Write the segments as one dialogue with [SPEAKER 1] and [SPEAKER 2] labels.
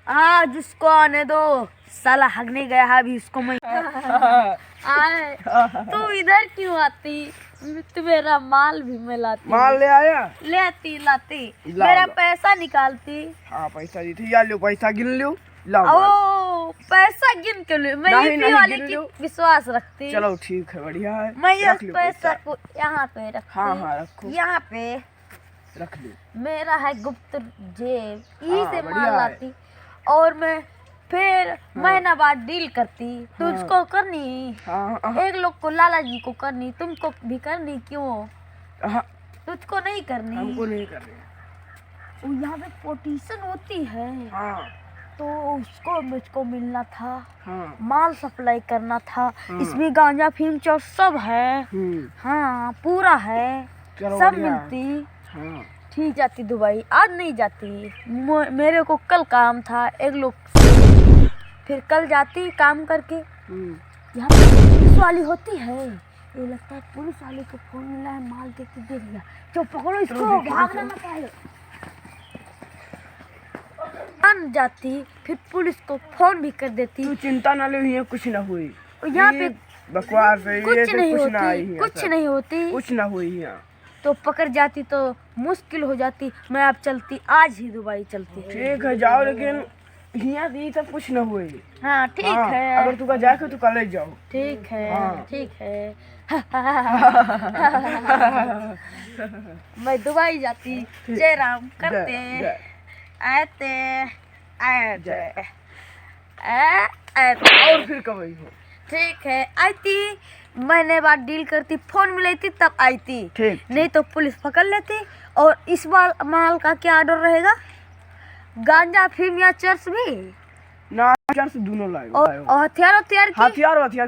[SPEAKER 1] आज उसको आने दो, साला हगने गया है अभी इसको मैं। आए तू इधर क्यों आती? तो मेरा माल भी मैं लाती।
[SPEAKER 2] माल ले आया?
[SPEAKER 1] लाती मेरा पैसा निकालती।
[SPEAKER 2] हाँ पैसा दी थी, या लो पैसा गिन लो। लाओ
[SPEAKER 1] ओ पैसा गिन के लो, मैं यूपी वाले की विश्वास रखती।
[SPEAKER 2] चलो ठीक है, बढ़िया है।
[SPEAKER 1] मैं ये पैसा को यहाँ पे रखती।
[SPEAKER 2] हाँ रखो,
[SPEAKER 1] यहाँ पे
[SPEAKER 2] रख लो।
[SPEAKER 1] मेरा है गुप्त जेब, यही से माल लाती और मैं फिर महीना बाद डील करती। तुझको करनी, एक लोग को, लाला जी को करनी, तुमको भी करनी क्यों? तुझको नहीं करनी?
[SPEAKER 2] हमको नहीं करनी।
[SPEAKER 1] यहाँ पे पोटीशन होती है तो उसको मुझको मिलना था। माल सप्लाई करना था। इसमें गांजा फीम चौर सब है। हाँ पूरा है, सब मिलती। ठीक जाती दुबई, आज नहीं जाती। मेरे को कल काम था एक लोग, फिर कल जाती काम करके। यहाँ पे पुलिस वाली होती है, ये लगता है पुलिस वाले को फोन मिला है, माल देके दे दिया। जो पकड़ो इसको, भागना मत है। जाती फिर पुलिस को फोन भी कर देती।
[SPEAKER 2] तू चिंता ना ले, ये कुछ ना हुई।
[SPEAKER 1] यहाँ पे
[SPEAKER 2] बकवास है,
[SPEAKER 1] कुछ
[SPEAKER 2] ये
[SPEAKER 1] नहीं
[SPEAKER 2] कुछ
[SPEAKER 1] होती,
[SPEAKER 2] ना आई,
[SPEAKER 1] कुछ नहीं होती,
[SPEAKER 2] कुछ ना हुई यहाँ।
[SPEAKER 1] तो पकड़ जाती तो मुश्किल हो जाती। मैं अब चलती, आज ही दुबई चलती।
[SPEAKER 2] ठीक है जाओ, लेकिन यहाँ दी सब कुछ न हुई।
[SPEAKER 1] हाँ ठीक है,
[SPEAKER 2] अगर तू जाके तो कल जाओ।
[SPEAKER 1] ठीक है ठीक है। मैं दुबई जाती, जय राम करते आते
[SPEAKER 2] और फिर कब आई हो?
[SPEAKER 1] ठीक है आती, महीने बाद डील करती, फोन मिलती तब आती। नहीं तो पुलिस पकड़ लेती। और इस बार माल का क्या ऑर्डर रहेगा? गांजा फीम या चर्च भी
[SPEAKER 2] ना, चर्च दोनों लाए।
[SPEAKER 1] और हथियार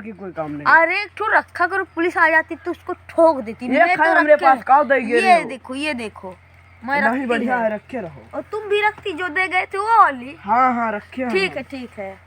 [SPEAKER 2] की कोई काम नहीं।
[SPEAKER 1] अरे एक ठो रखा करो, पुलिस आ जाती तो उसको ठोक देती।
[SPEAKER 2] मेरे पास काव दे गए।
[SPEAKER 1] ये देखो मैं
[SPEAKER 2] नहीं, बढ़िया है, रखे रहो।
[SPEAKER 1] और तुम भी रखती, जो दे गए थे वो वाली।
[SPEAKER 2] हाँ रखे।
[SPEAKER 1] ठीक है।